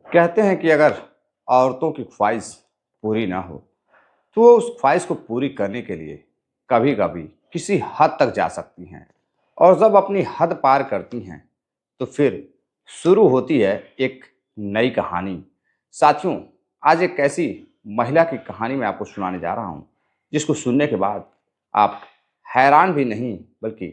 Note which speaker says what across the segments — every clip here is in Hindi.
Speaker 1: कहते हैं कि अगर औरतों की ख्वाहिश पूरी ना हो तो वो उस ख्वाहिश को पूरी करने के लिए कभी कभी किसी हद तक जा सकती हैं। और जब अपनी हद पार करती हैं तो फिर शुरू होती है एक नई कहानी। साथियों, आज एक ऐसी महिला की कहानी मैं आपको सुनाने जा रहा हूँ जिसको सुनने के बाद आप हैरान भी नहीं बल्कि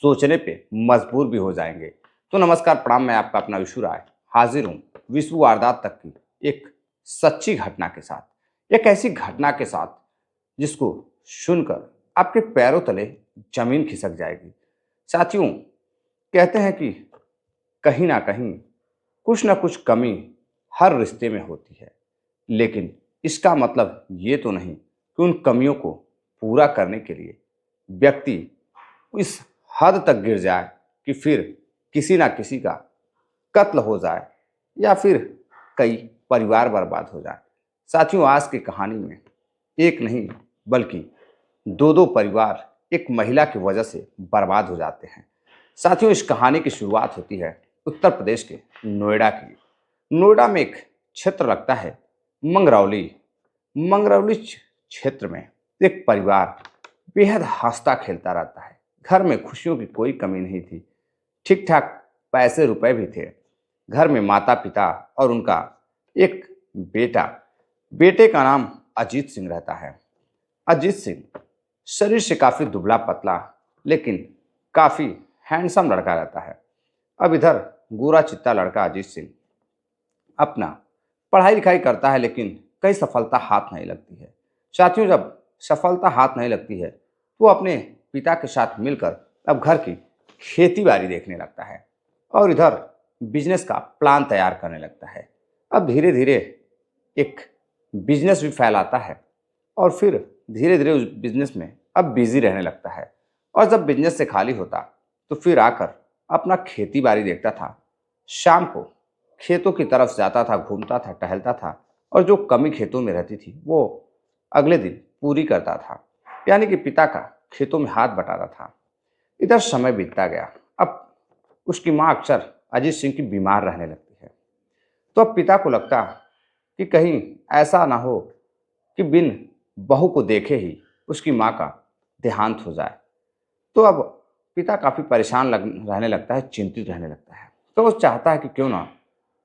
Speaker 1: सोचने पे मजबूर भी हो जाएंगे। तो नमस्कार, प्रणाम। मैं आपका अपना विशु राय हाजिर हूँ विश्व वारदात तक की एक सच्ची घटना के साथ, एक ऐसी घटना के साथ जिसको सुनकर आपके पैरों तले जमीन खिसक जाएगी। साथियों, कहते हैं कि कहीं ना कहीं कुछ ना कुछ कमी हर रिश्ते में होती है, लेकिन इसका मतलब ये तो नहीं कि उन कमियों को पूरा करने के लिए व्यक्ति इस हद तक गिर जाए कि फिर किसी ना किसी का कत्ल हो जाए या फिर कई परिवार बर्बाद हो जाए। साथियों, आज की कहानी में एक नहीं बल्कि दो दो परिवार एक महिला की वजह से बर्बाद हो जाते हैं। साथियों, इस कहानी की शुरुआत होती है उत्तर प्रदेश के नोएडा की। नोएडा में एक क्षेत्र लगता है मंगरौली। मंगरौली क्षेत्र में एक परिवार बेहद हंसता खेलता रहता है। घर में खुशियों की कोई कमी नहीं थी। ठीक ठाक पैसे रुपए भी थे। घर में माता पिता और उनका एक बेटा। बेटे का नाम अजीत सिंह रहता है। अजीत सिंह शरीर से काफी दुबला पतला लेकिन काफी हैंडसम लड़का रहता है। अब इधर गोरा चित्ता लड़का अजीत सिंह अपना पढ़ाई लिखाई करता है, लेकिन कहीं सफलता हाथ नहीं लगती है। साथियों, जब सफलता हाथ नहीं लगती है तो वो अपने पिता के साथ मिलकर अब घर की खेती बाड़ी देखने लगता है और इधर बिजनेस का प्लान तैयार करने लगता है। अब धीरे धीरे एक बिजनेस भी फैलाता है और फिर धीरे धीरे उस बिजनेस में अब बिजी रहने लगता है। और जब बिजनेस से खाली होता तो फिर आकर अपना खेती बाड़ी देखता था। शाम को खेतों की तरफ जाता था, घूमता था, टहलता था और जो कमी खेतों में रहती थी वो अगले दिन पूरी करता था, यानी कि पिता का खेतों में हाथ बटाता था। इधर समय बीतता गया। अब उसकी माँ अक्सर अजीत सिंह की बीमार रहने लगती है। तो अब पिता को लगता कि कहीं ऐसा ना हो कि बिन बहू को देखे ही उसकी माँ का देहांत हो जाए। तो अब पिता काफ़ी परेशान रहने लगता है, चिंतित रहने लगता है। तो वो चाहता है कि क्यों ना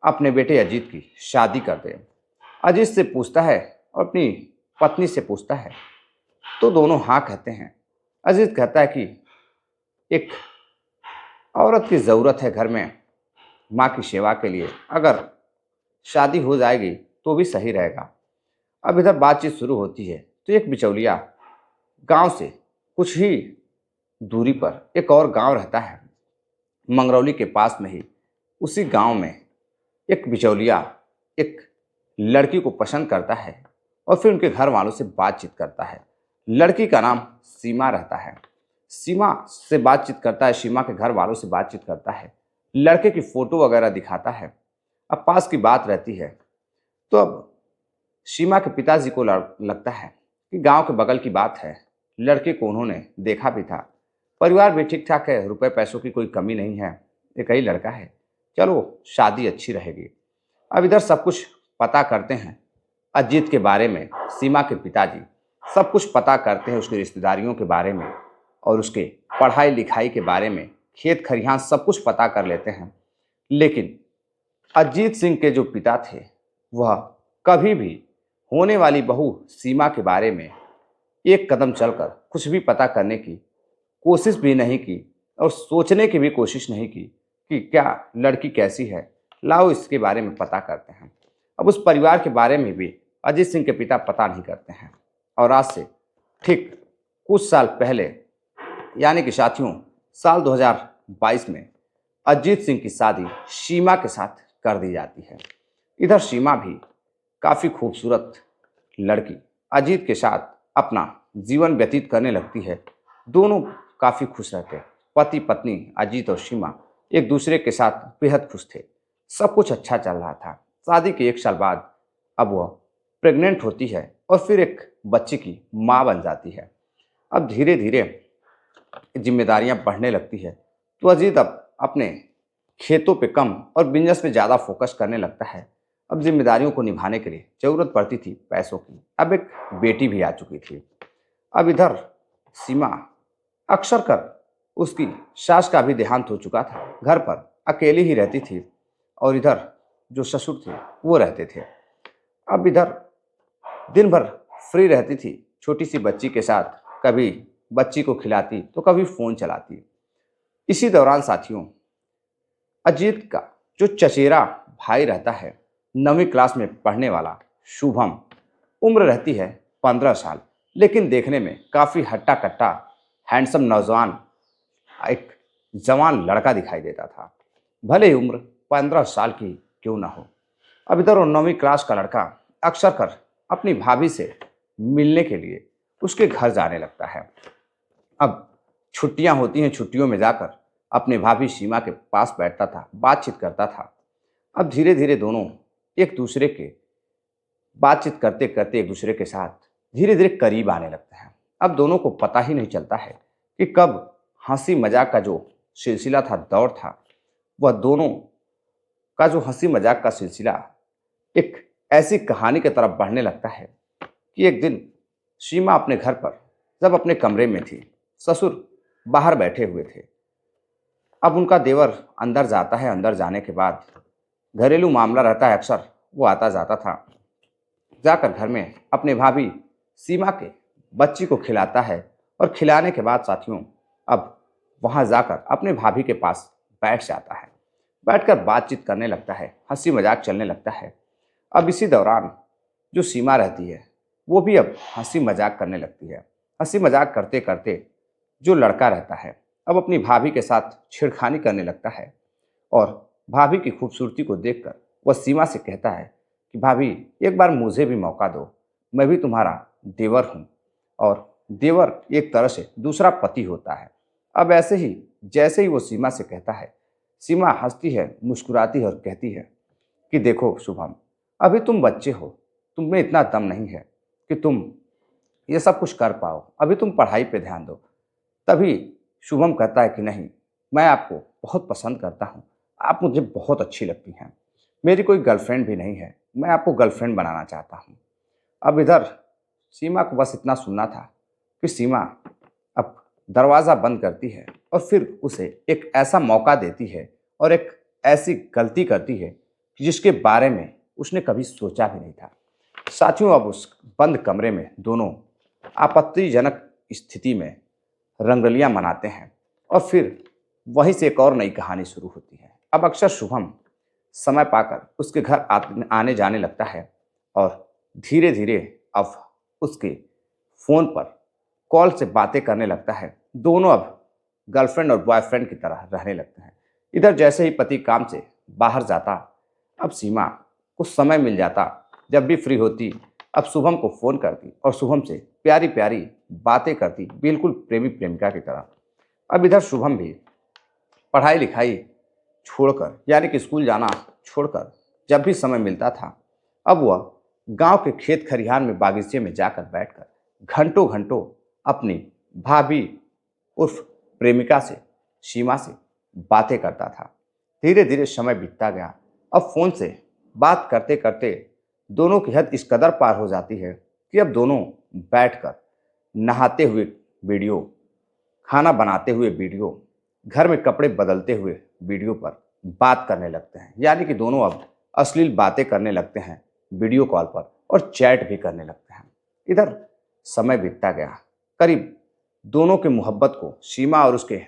Speaker 1: अपने बेटे अजीत की शादी कर दे। अजीत से पूछता है और अपनी पत्नी से पूछता है तो दोनों हाँ कहते हैं। अजीत कहता है कि एक औरत की ज़रूरत है घर में माँ की सेवा के लिए, अगर शादी हो जाएगी तो भी सही रहेगा। अब इधर बातचीत शुरू होती है तो एक बिचौलिया गांव से कुछ ही दूरी पर एक और गांव रहता है मंगरौली के पास में ही। उसी गांव में एक बिचौलिया एक लड़की को पसंद करता है और फिर उनके घर वालों से बातचीत करता है। लड़की का नाम सीमा रहता है। सीमा से बातचीत करता है, सीमा के घर वालों से बातचीत करता है, लड़के की फ़ोटो वगैरह दिखाता है। अब पास की बात रहती है तो अब सीमा के पिताजी को लगता है कि गांव के बगल की बात है, लड़के को उन्होंने देखा भी था, परिवार भी ठीक ठाक है, रुपए पैसों की कोई कमी नहीं है, एक ही लड़का है, चलो शादी अच्छी रहेगी। अब इधर सब कुछ पता करते हैं अजीत के बारे में। सीमा के पिताजी सब कुछ पता करते हैं उसकी रिश्तेदारियों के बारे में और उसके पढ़ाई लिखाई के बारे में, खेत खलिहान सब कुछ पता कर लेते हैं। लेकिन अजीत सिंह के जो पिता थे वह कभी भी होने वाली बहू सीमा के बारे में एक कदम चलकर कुछ भी पता करने की कोशिश भी नहीं की और सोचने की भी कोशिश नहीं की कि क्या लड़की कैसी है, लाओ इसके बारे में पता करते हैं। अब उस परिवार के बारे में भी अजीत सिंह के पिता पता नहीं करते हैं। और आज से ठीक कुछ साल पहले, यानी कि साथियों साल 2022 में अजीत सिंह की शादी सीमा के साथ कर दी जाती है। इधर सीमा भी काफ़ी खूबसूरत लड़की अजीत के साथ अपना जीवन व्यतीत करने लगती है। दोनों काफ़ी खुश रहते हैं। पति पत्नी अजीत और सीमा एक दूसरे के साथ बेहद खुश थे। सब कुछ अच्छा चल रहा था। शादी के 1 साल बाद अब वह प्रेग्नेंट होती है और फिर एक बच्चे की माँ बन जाती है। अब धीरे धीरे जिम्मेदारियां बढ़ने लगती है तो अजीत अब अपने खेतों पे कम और बिजनेस पे ज़्यादा फोकस करने लगता है। अब जिम्मेदारियों को निभाने के लिए जरूरत पड़ती थी पैसों की। अब एक बेटी भी आ चुकी थी। अब इधर सीमा अक्सर कर उसकी सास का भी देहांत हो चुका था। घर पर अकेली ही रहती थी और इधर जो ससुर थे वो रहते थे। अब इधर दिन भर फ्री रहती थी छोटी सी बच्ची के साथ, कभी बच्ची को खिलाती तो कभी फ़ोन चलाती। इसी दौरान साथियों, अजीत का जो चचेरा भाई रहता है, 9वीं क्लास में पढ़ने वाला शुभम, उम्र रहती है 15 साल, लेकिन देखने में काफ़ी हट्टा कट्टा हैंडसम नौजवान, एक जवान लड़का दिखाई देता था, भले ही उम्र 15 साल की क्यों ना हो। अब इधर वो 9वीं क्लास का लड़का अक्सर कर अपनी भाभी से मिलने के लिए उसके घर जाने लगता है। अब छुट्टियां होती हैं, छुट्टियों में जाकर अपने भाभी सीमा के पास बैठता था, बातचीत करता था। अब धीरे धीरे दोनों एक दूसरे के बातचीत करते करते एक दूसरे के साथ धीरे धीरे करीब आने लगते हैं। अब दोनों को पता ही नहीं चलता है कि कब हंसी मजाक का जो सिलसिला था, दौर था, वह दोनों का जो हंसी मजाक का सिलसिला एक ऐसी कहानी की तरफ बढ़ने लगता है कि एक दिन सीमा अपने घर पर जब अपने कमरे में थी, ससुर बाहर बैठे हुए थे। अब उनका देवर अंदर जाता है, अंदर जाने के बाद घरेलू मामला रहता है, अक्सर वो आता जाता था। जाकर घर में अपने भाभी सीमा के बच्ची को खिलाता है और खिलाने के बाद साथियों अब वहाँ जाकर अपने भाभी के पास बैठ जाता है। बैठकर बातचीत करने लगता है, हंसी मजाक चलने लगता है। अब इसी दौरान जो सीमा रहती है वो भी अब हंसी मजाक करने लगती है। हंसी मजाक करते करते जो लड़का रहता है अब अपनी भाभी के साथ छेड़खानी करने लगता है और भाभी की खूबसूरती को देखकर वह सीमा से कहता है कि भाभी, एक बार मुझे भी मौका दो, मैं भी तुम्हारा देवर हूँ। और देवर एक तरह से दूसरा पति होता है। अब ऐसे ही जैसे ही वो सीमा से कहता है, सीमा हंसती है, मुस्कुराती है और कहती है कि देखो शुभम, अभी तुम बच्चे हो, तुम में इतना दम नहीं है कि तुम ये सब कुछ कर पाओ, अभी तुम पढ़ाई पे ध्यान दो। तभी शुभम कहता है कि नहीं, मैं आपको बहुत पसंद करता हूँ, आप मुझे बहुत अच्छी लगती हैं, मेरी कोई गर्लफ्रेंड भी नहीं है, मैं आपको गर्लफ्रेंड बनाना चाहता हूँ। अब इधर सीमा को बस इतना सुनना था कि सीमा अब दरवाज़ा बंद करती है और फिर उसे एक ऐसा मौका देती है और एक ऐसी गलती करती है कि जिसके बारे में उसने कभी सोचा भी नहीं था। साथियों, अब उस बंद कमरे में दोनों आपत्तिजनक स्थिति में रंगरलियां मनाते हैं और फिर वहीं से एक और नई कहानी शुरू होती है। अब अक्सर शुभम समय पाकर उसके घर आने जाने लगता है और धीरे धीरे अब उसके फ़ोन पर कॉल से बातें करने लगता है। दोनों अब गर्लफ्रेंड और बॉयफ्रेंड की तरह रहने लगते हैं। इधर जैसे ही पति काम से बाहर जाता, अब सीमा को समय मिल जाता, जब भी फ्री होती अब शुभम को फ़ोन करती और शुभम से प्यारी प्यारी बातें करती, बिल्कुल प्रेमी प्रेमिका की तरह। अब इधर शुभम भी पढ़ाई लिखाई छोड़कर, यानी कि स्कूल जाना छोड़कर, जब भी समय मिलता था अब वह गांव के खेत खलिहान में बागीचे में जाकर बैठकर घंटों घंटों अपनी भाभी उर्फ प्रेमिका से, सीमा से बातें करता था। धीरे धीरे समय बीतता गया। अब फ़ोन से बात करते करते दोनों की हद इस कदर पार हो जाती है कि अब दोनों बैठकर नहाते हुए वीडियो, खाना बनाते हुए वीडियो, घर में कपड़े बदलते हुए वीडियो पर बात करने लगते हैं। यानी कि दोनों अब अश्लील बातें करने लगते हैं वीडियो कॉल पर और चैट भी करने लगते हैं। इधर समय बीतता गया। करीब दोनों के मोहब्बत को, सीमा और उसके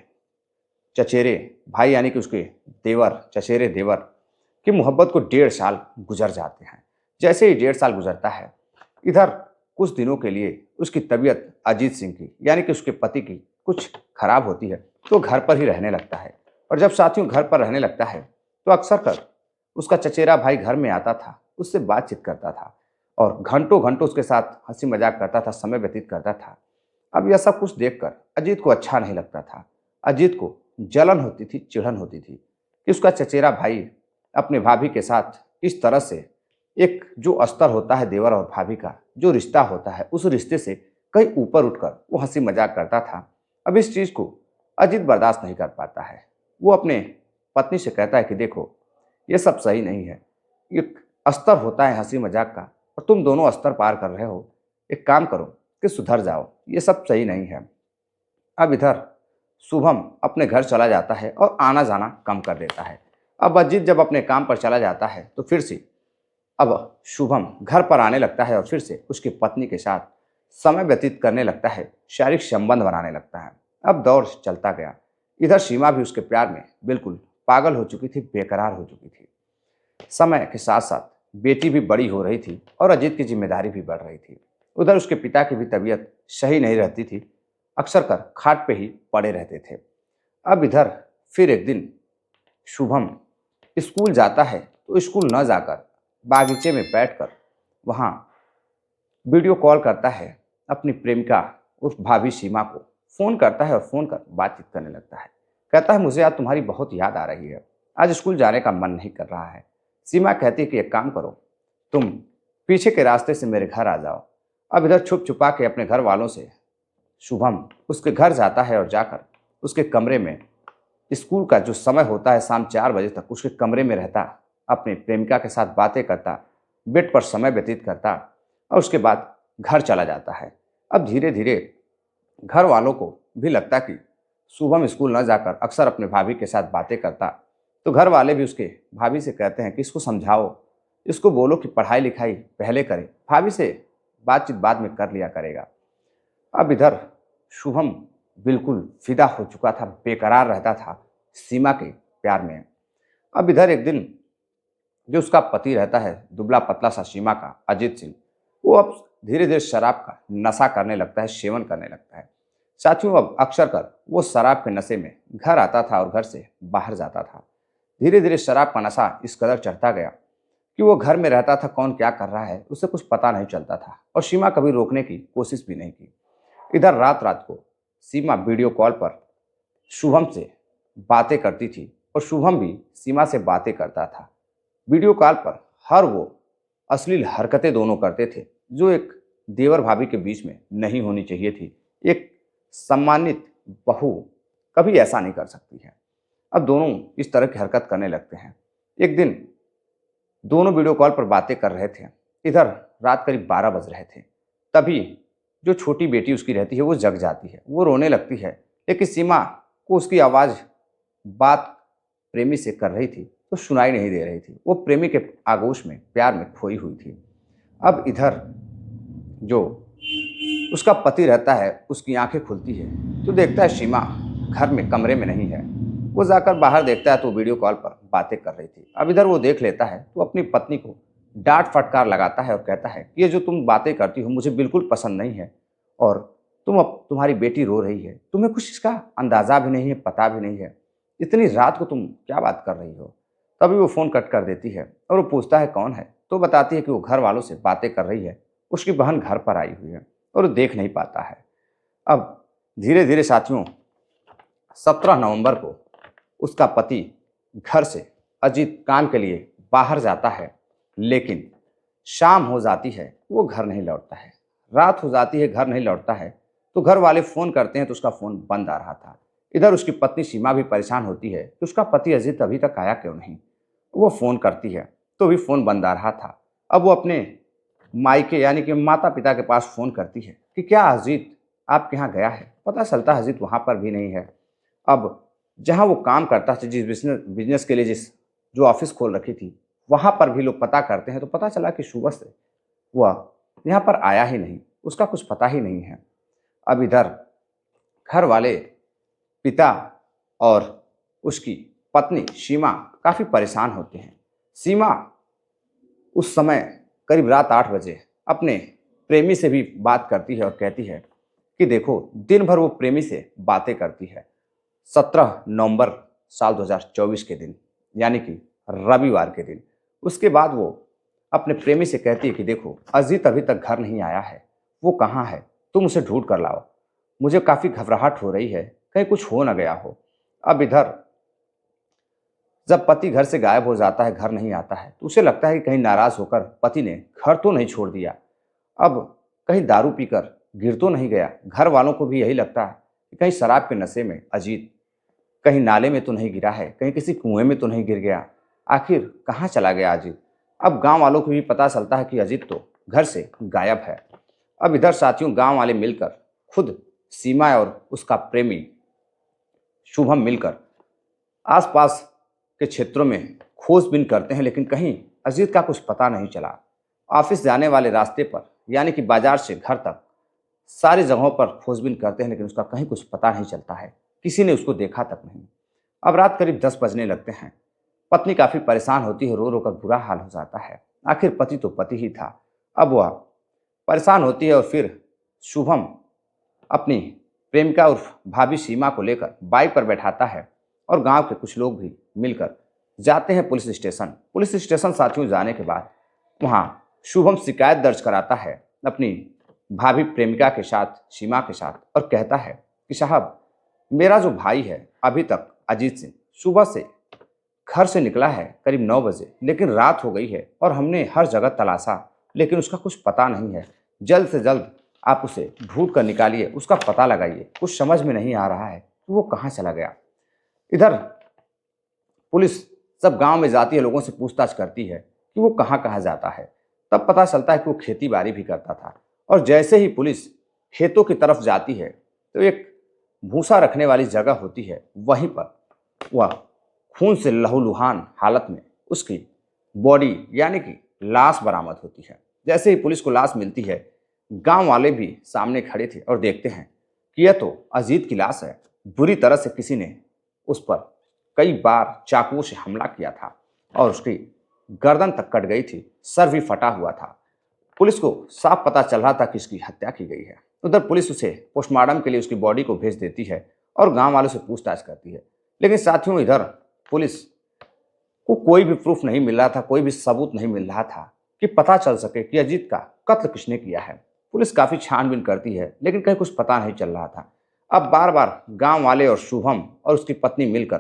Speaker 1: चचेरे भाई यानी कि उसके देवर, चचेरे देवर की मोहब्बत को 1.5 साल गुजर जाते हैं। जैसे ही 1.5 साल गुजरता है, इधर कुछ दिनों के लिए उसकी तबीयत अजीत सिंह की, यानी कि उसके पति की, कुछ खराब होती है तो घर पर ही रहने लगता है। और जब साथियों घर पर रहने लगता है तो अक्सर कर उसका चचेरा भाई घर में आता था, उससे बातचीत करता था और घंटों घंटों उसके साथ हंसी मजाक करता था, समय व्यतीत करता था। अब यह सब कुछ देखकर अजीत को अच्छा नहीं लगता था। अजीत को जलन होती थी, चिढ़न होती थी कि उसका चचेरा भाई अपने भाभी के साथ इस तरह से, एक जो स्तर होता है देवर और भाभी का, जो रिश्ता होता है, उस रिश्ते से कहीं ऊपर उठकर वो हंसी मजाक करता था। अब इस चीज़ को अजीत बर्दाश्त नहीं कर पाता है। वो अपने पत्नी से कहता है कि देखो, ये सब सही नहीं है, एक स्तर होता है हंसी मजाक का और तुम दोनों स्तर पार कर रहे हो। एक काम करो कि सुधर जाओ, ये सब सही नहीं है। अब इधर शुभम अपने घर चला जाता है और आना जाना कम कर देता है। अब अजीत जब अपने काम पर चला जाता है तो फिर से अब शुभम घर पर आने लगता है और फिर से उसकी पत्नी के साथ समय व्यतीत करने लगता है, शारीरिक संबंध बनाने लगता है। अब दौर चलता गया। इधर सीमा भी उसके प्यार में बिल्कुल पागल हो चुकी थी, बेकरार हो चुकी थी। समय के साथ साथ बेटी भी बड़ी हो रही थी और अजीत की जिम्मेदारी भी बढ़ रही थी। उधर उसके पिता की भी तबीयत सही नहीं रहती थी, अक्सर कर खाट पे ही पड़े रहते थे। अब इधर फिर एक दिन शुभम स्कूल जाता है तो स्कूल न जाकर बागीचे में बैठकर वहाँ वीडियो कॉल करता है अपनी प्रेमिका उस भाभी सीमा को। फ़ोन करता है और फ़ोन कर बातचीत करने लगता है। कहता है, मुझे आज तुम्हारी बहुत याद आ रही है, आज स्कूल जाने का मन नहीं कर रहा है। सीमा कहती है कि एक काम करो, तुम पीछे के रास्ते से मेरे घर आ जाओ। अब इधर छुप छुपा के अपने घर वालों से शुभम उसके घर जाता है और जाकर उसके कमरे में, स्कूल का जो समय होता है शाम 4 बजे तक, उसके कमरे में रहता, अपनी प्रेमिका के साथ बातें करता, बेड पर समय व्यतीत करता और उसके बाद घर चला जाता है। अब धीरे धीरे घर वालों को भी लगता कि शुभम स्कूल न जाकर अक्सर अपने भाभी के साथ बातें करता, तो घर वाले भी उसके भाभी से कहते हैं कि इसको समझाओ, इसको बोलो कि पढ़ाई लिखाई पहले करे, भाभी से बातचीत बाद में कर लिया करेगा। अब इधर शुभम बिल्कुल फिदा हो चुका था, बेकरार रहता था सीमा के प्यार में। अब इधर एक दिन जो उसका पति रहता है दुबला पतला सा सीमा का, अजीत सिंह, वो अब धीरे धीरे शराब का नशा करने लगता है, सेवन करने लगता है। साथियों, अब अक्सर कर वो शराब के नशे में घर आता था और घर से बाहर जाता था। धीरे धीरे शराब का नशा इस कदर चढ़ता गया कि वो घर में रहता था, कौन क्या कर रहा है उसे कुछ पता नहीं चलता था और सीमा कभी रोकने की कोशिश भी नहीं की। इधर रात रात को सीमा वीडियो कॉल पर शुभम से बातें करती थी और शुभम भी सीमा से बातें करता था। वीडियो कॉल पर हर वो अश्लील हरकतें दोनों करते थे जो एक देवर भाभी के बीच में नहीं होनी चाहिए थी। एक सम्मानित बहू कभी ऐसा नहीं कर सकती है। अब दोनों इस तरह की हरकत करने लगते हैं। एक दिन दोनों वीडियो कॉल पर बातें कर रहे थे। इधर रात करीब 12 बज रहे थे। तभी जो छोटी बेटी उसकी रहती है वो जग जाती है, वो रोने लगती है, लेकिन सीमा को उसकी आवाज़ बात प्रेमी से कर रही थी तो सुनाई नहीं दे रही थी। वो प्रेमी के आगोश में, प्यार में खोई हुई थी। अब इधर जो उसका पति रहता है उसकी आंखें खुलती है तो देखता है सीमा घर में कमरे में नहीं है। वो जाकर बाहर देखता है तो वीडियो कॉल पर बातें कर रही थी। अब इधर वो देख लेता है तो अपनी पत्नी को डांट फटकार लगाता है और कहता है, ये जो तुम बातें करती हो मुझे बिल्कुल पसंद नहीं है और तुम्हारी बेटी रो रही है, तुम्हें कुछ इसका अंदाज़ा भी नहीं है, पता भी नहीं है, इतनी रात को तुम क्या बात कर रही हो। तभी वो फ़ोन कट कर देती है और वो पूछता है कौन है, तो बताती है कि वो घर वालों से बातें कर रही है, उसकी बहन घर पर आई हुई है और वो देख नहीं पाता है। अब धीरे धीरे साथियों 17 नवंबर को उसका पति घर से अजीत काम के लिए बाहर जाता है, लेकिन शाम हो जाती है वो घर नहीं लौटता है। रात हो जाती है, घर नहीं लौटता है तो घर वाले फ़ोन करते हैं तो उसका फ़ोन बंद आ रहा था। इधर उसकी पत्नी सीमा भी परेशान होती है कि उसका पति अजीत अभी तक आया क्यों नहीं। वो फ़ोन करती है तो भी फ़ोन बंद आ रहा था। अब वो अपने मायके यानी कि माता पिता के पास फ़ोन करती है कि क्या अजीत आपके यहाँ गया है। पता चलता है अजीत वहाँ पर भी नहीं है। अब जहाँ वो काम करता था, जिस बिजनेस के लिए जिस जो ऑफिस खोल रखी थी, वहाँ पर भी लोग पता करते हैं तो पता चला कि सुबह से वह यहाँ पर आया ही नहीं, उसका कुछ पता ही नहीं है। अब इधर घर वाले, पिता और उसकी पत्नी सीमा काफ़ी परेशान होते हैं। सीमा उस समय करीब रात 8 बजे अपने प्रेमी से भी बात करती है और कहती है कि देखो, दिन भर वो प्रेमी से बातें करती है। 17 नवंबर साल 2024 के दिन, यानी कि रविवार के दिन, उसके बाद वो अपने प्रेमी से कहती है कि देखो, अजीत अभी तक घर नहीं आया है, वो कहाँ है, तुम उसे ढूंढ कर लाओ, मुझे काफ़ी घबराहट हो रही है, कहीं कुछ हो ना गया हो। अब इधर जब पति घर से गायब हो जाता है, घर नहीं आता है, तो उसे लगता है कि कहीं नाराज़ होकर पति ने घर तो नहीं छोड़ दिया, अब कहीं दारू पीकर गिर तो नहीं गया। घर वालों को भी यही लगता है कि कहीं शराब के नशे में अजीत कहीं नाले में तो नहीं गिरा है, कहीं किसी कुएं में तो नहीं गिर गया, आखिर कहाँ चला गया अजीत। अब गांव वालों को भी पता चलता है कि अजीत तो घर से गायब है। अब इधर साथियों गांव वाले मिलकर खुद सीमा और उसका प्रेमी शुभम मिलकर आसपास के क्षेत्रों में खोजबीन करते हैं, लेकिन कहीं अजीत का कुछ पता नहीं चला। ऑफिस जाने वाले रास्ते पर यानी कि बाजार से घर तक सारी जगहों पर खोजबीन करते हैं, लेकिन उसका कहीं कुछ पता नहीं चलता है। किसी ने उसको देखा तक नहीं। अब रात करीब 10 बजने लगते हैं। पत्नी काफ़ी परेशान होती है, रो रो कर बुरा हाल हो जाता है। आखिर पति तो पति ही था। अब वह परेशान होती है और फिर शुभम अपनी प्रेमिका उर्फ भाभी सीमा को लेकर बाइक पर बैठाता है और गांव के कुछ लोग भी मिलकर जाते हैं पुलिस स्टेशन। पुलिस स्टेशन साथियों जाने के बाद वहां शुभम शिकायत दर्ज कराता है अपनी भाभी प्रेमिका के साथ, सीमा के साथ, और कहता है कि साहब, मेरा जो भाई है अभी तक अजीत सिंह सुबह से घर से निकला है करीब 9 बजे, लेकिन रात हो गई है और हमने हर जगह तलाशा, लेकिन उसका कुछ पता नहीं है। जल्द से जल्द आप उसे ढूंढ कर निकालिए, उसका पता लगाइए। कुछ समझ में नहीं आ रहा है कि वो कहाँ चला गया। इधर पुलिस सब गांव में जाती है, लोगों से पूछताछ करती है कि वो कहाँ कहाँ जाता है। तब पता चलता है कि वो खेती बाड़ी भी करता था। और जैसे ही पुलिस खेतों की तरफ जाती है तो एक भूसा रखने वाली जगह होती है, वहीं पर वह खून से लहूलुहान हालत में उसकी बॉडी यानी कि लाश बरामद होती है। जैसे ही पुलिस को लाश मिलती है, गांव वाले भी सामने खड़े थे और देखते हैं कि यह तो अजीत की लाश है। बुरी तरह से किसी ने उस पर कई बार चाकुओं से हमला किया था और उसकी गर्दन तक कट गई थी, सर भी फटा हुआ था। पुलिस को साफ पता चल रहा था कि इसकी हत्या की गई है। उधर पुलिस उसे पोस्टमार्टम के लिए उसकी बॉडी को भेज देती है और गांव वालों से पूछताछ करती है। लेकिन साथियों इधर पुलिस को कोई भी प्रूफ नहीं मिल रहा था, कोई भी सबूत नहीं मिल रहा था कि पता चल सके कि अजीत का कत्ल किसने किया है। पुलिस काफ़ी छानबीन करती है, लेकिन कहीं कुछ पता नहीं चल रहा था। अब बार बार गांव वाले और शुभम और उसकी पत्नी मिलकर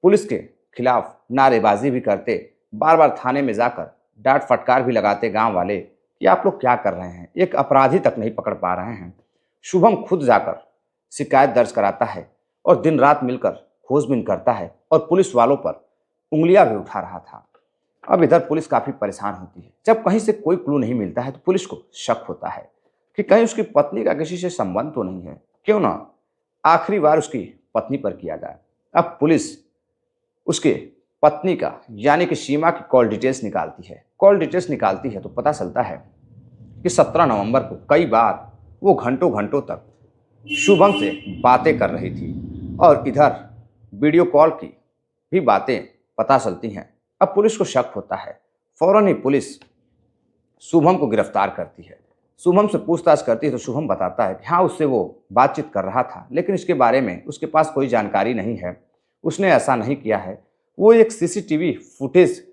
Speaker 1: पुलिस के खिलाफ नारेबाजी भी करते, बार बार थाने में जाकर डांट फटकार भी लगाते गांव वाले कि आप लोग क्या कर रहे हैं, एक अपराधी तक नहीं पकड़ पा रहे हैं। शुभम खुद जाकर शिकायत दर्ज कराता है और दिन रात मिलकर खोजबीन करता है और पुलिस वालों पर उंगलियां भी उठा रहा था। अब इधर पुलिस काफ़ी परेशान होती है। जब कहीं से कोई क्लू नहीं मिलता है तो पुलिस को शक होता है कि कहीं उसकी पत्नी का किसी से संबंध तो नहीं है, क्यों ना आखिरी बार उसकी पत्नी पर किया जाए। अब पुलिस उसके पत्नी का यानी कि सीमा की कॉल डिटेल्स निकालती है। कॉल डिटेल्स निकालती है तो पता चलता है कि 17 नवंबर को कई बार वो घंटों घंटों तक शुभम से बातें कर रही थी और इधर वीडियो कॉल की भी बातें पता चलती हैं। अब पुलिस को शक होता है। फौरन ही पुलिस शुभम को गिरफ्तार करती है। शुभम से पूछताछ करती है तो शुभम बताता है कि हाँ, उससे वो बातचीत कर रहा था, लेकिन इसके बारे में उसके पास कोई जानकारी नहीं है, उसने ऐसा नहीं किया है। वो एक सीसीटीवी फुटेज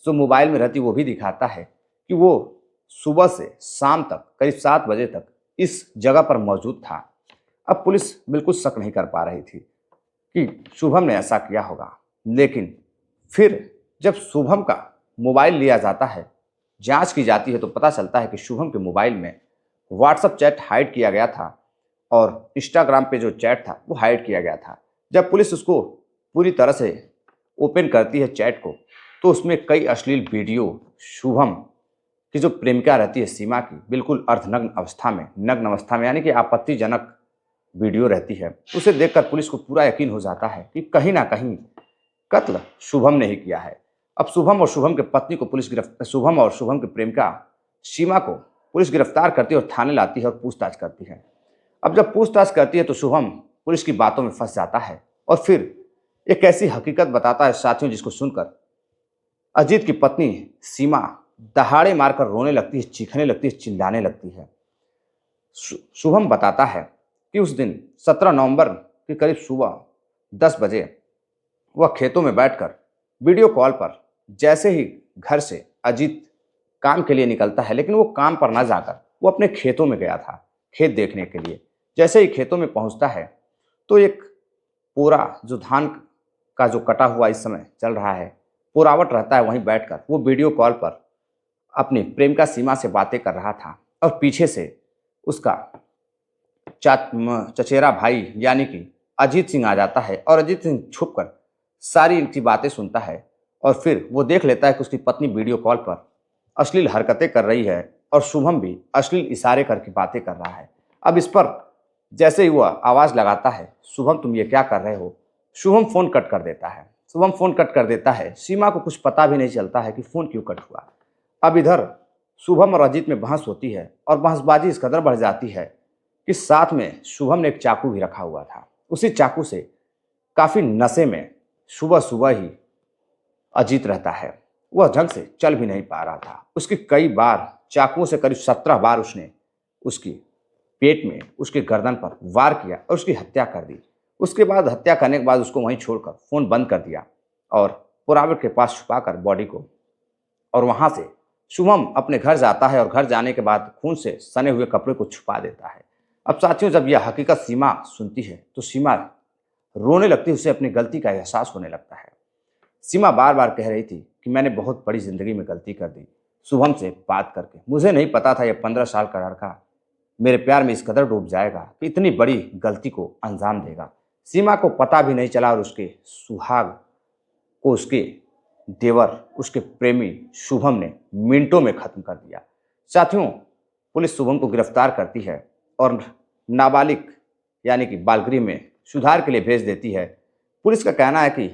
Speaker 1: जो मोबाइल में रहती वो भी दिखाता है कि वो सुबह से शाम तक करीब 7 बजे तक इस जगह पर मौजूद था। अब पुलिस बिल्कुल शक नहीं कर पा रही थी कि शुभम ने ऐसा किया होगा, लेकिन फिर जब शुभम का मोबाइल लिया जाता है, जांच की जाती है तो पता चलता है कि शुभम के मोबाइल में व्हाट्सएप चैट हाइड किया गया था और इंस्टाग्राम पे जो चैट था वो हाइड किया गया था। जब पुलिस उसको पूरी तरह से ओपन करती है चैट को, तो उसमें कई अश्लील वीडियो शुभम की जो प्रेमिका रहती है सीमा की, बिल्कुल अर्धनग्न अवस्था में, नग्न अवस्था में, यानी कि आपत्तिजनक वीडियो रहती है। उसे देखकर पुलिस को पूरा यकीन हो जाता है कि कहीं ना कहीं कत्ल शुभम ने ही किया है। अब शुभम और शुभम के पत्नी को शुभम और शुभम की प्रेमिका सीमा को पुलिस गिरफ्तार करती है और थाने लाती है और पूछताछ करती है। अब जब पूछताछ करती है तो शुभम पुलिस की बातों में फंस जाता है और फिर एक ऐसी हकीकत बताता है साथियों, जिसको सुनकर अजीत की पत्नी सीमा दहाड़े मारकर रोने लगती है, चीखने लगती है, चिल्लाने लगती है। शुभम बताता है कि उस दिन 17 नवंबर के करीब सुबह 10 बजे वह खेतों में बैठकर वीडियो कॉल पर जैसे ही घर से अजीत काम के लिए निकलता है, लेकिन वो काम पर ना जाकर वो अपने खेतों में गया था, खेत देखने के लिए। जैसे ही खेतों में पहुंचता है तो एक पूरा जो धान का जो कटा हुआ इस समय चल रहा है, पुरावट रहता है, वहीं बैठकर वो वीडियो कॉल पर अपनी प्रेमिका सीमा से बातें कर रहा था और पीछे से उसका चचेरा भाई यानी कि अजीत सिंह आ जाता है और अजीत सिंह छुपकर सारी इनकी बातें सुनता है और फिर वो देख लेता है कि उसकी पत्नी वीडियो कॉल पर अश्लील हरकतें कर रही है और शुभम भी अश्लील इशारे करके बातें कर रहा है। अब इस पर जैसे ही वह आवाज़ लगाता है, शुभम तुम ये क्या कर रहे हो, शुभम फ़ोन कट कर देता है। शुभम फ़ोन कट कर देता है। सीमा को कुछ पता भी नहीं चलता है कि फ़ोन क्यों कट हुआ। अब इधर शुभम और अजीत में बहस होती है और बहसबाजी इस कदर बढ़ जाती है कि साथ में शुभम ने एक चाकू भी रखा हुआ था। उसी चाकू से काफ़ी नशे में सुबह सुबह ही अजीत रहता है। वह ढंग से चल भी नहीं पा रहा था। उसकी कई बार चाकुओं से करीब 17 बार उसने उसकी पेट में, उसके गर्दन पर वार किया और उसकी हत्या कर दी। उसके बाद हत्या करने के बाद उसको वहीं छोड़कर फ़ोन बंद कर दिया और पुराविट के पास छुपाकर बॉडी को, और वहाँ से शुभम अपने घर जाता है और घर जाने के बाद खून से सने हुए कपड़े को छुपा देता है। अब साथियों, जब यह हकीकत सीमा सुनती है तो सीमा रोने लगती है। उसे अपनी गलती का एहसास होने लगता है। सीमा बार बार कह रही थी कि मैंने बहुत बड़ी ज़िंदगी में गलती कर दी शुभम से बात करके। मुझे नहीं पता था यह 15 साल का लड़का मेरे प्यार में इस कदर डूब जाएगा कि इतनी बड़ी गलती को अंजाम देगा। सीमा को पता भी नहीं चला और उसके सुहाग को उसके देवर, उसके प्रेमी शुभम ने मिनटों में ख़त्म कर दिया। साथियों, पुलिस शुभम को गिरफ्तार करती है और नाबालिग यानी कि बालगृह में सुधार के लिए भेज देती है। पुलिस का कहना है कि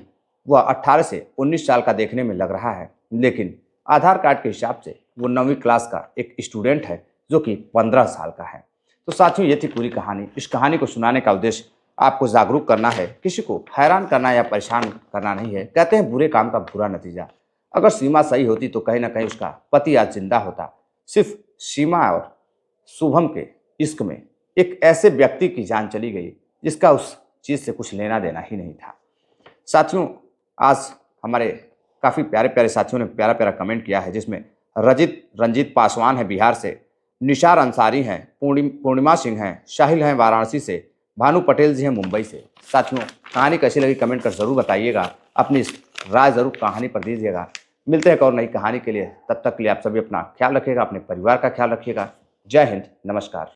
Speaker 1: वह 18 से 19 साल का देखने में लग रहा है, लेकिन आधार कार्ड के हिसाब से वो 9वीं क्लास का एक स्टूडेंट है जो कि 15 साल का है। तो साथियों, ये थी पूरी कहानी। इस कहानी को सुनाने का उद्देश्य आपको जागरूक करना है, किसी को हैरान करना या परेशान करना नहीं है। कहते हैं बुरे काम का बुरा नतीजा। अगर सीमा सही होती तो कहीं ना कहीं उसका पति आज जिंदा होता। सिर्फ सीमा और शुभम के इश्क में एक ऐसे व्यक्ति की जान चली गई जिसका उस चीज़ से कुछ लेना देना ही नहीं था। साथियों, आज हमारे काफ़ी प्यारे प्यारे साथियों ने प्यारा प्यारा कमेंट किया है, जिसमें रंजीत पासवान है बिहार से, निशार अंसारी हैं, पूर्णिमा सिंह हैं, साहिल हैं वाराणसी से, भानु पटेल जी हैं मुंबई से। साथियों, कहानी कैसी लगी कमेंट कर ज़रूर बताइएगा। अपनी राय ज़रूर कहानी पर दीजिएगा। मिलते हैं एक और नई कहानी के लिए। तब तक के लिए आप सभी अपना ख्याल रखिएगा, अपने परिवार का ख्याल रखिएगा। जय हिंद, नमस्कार।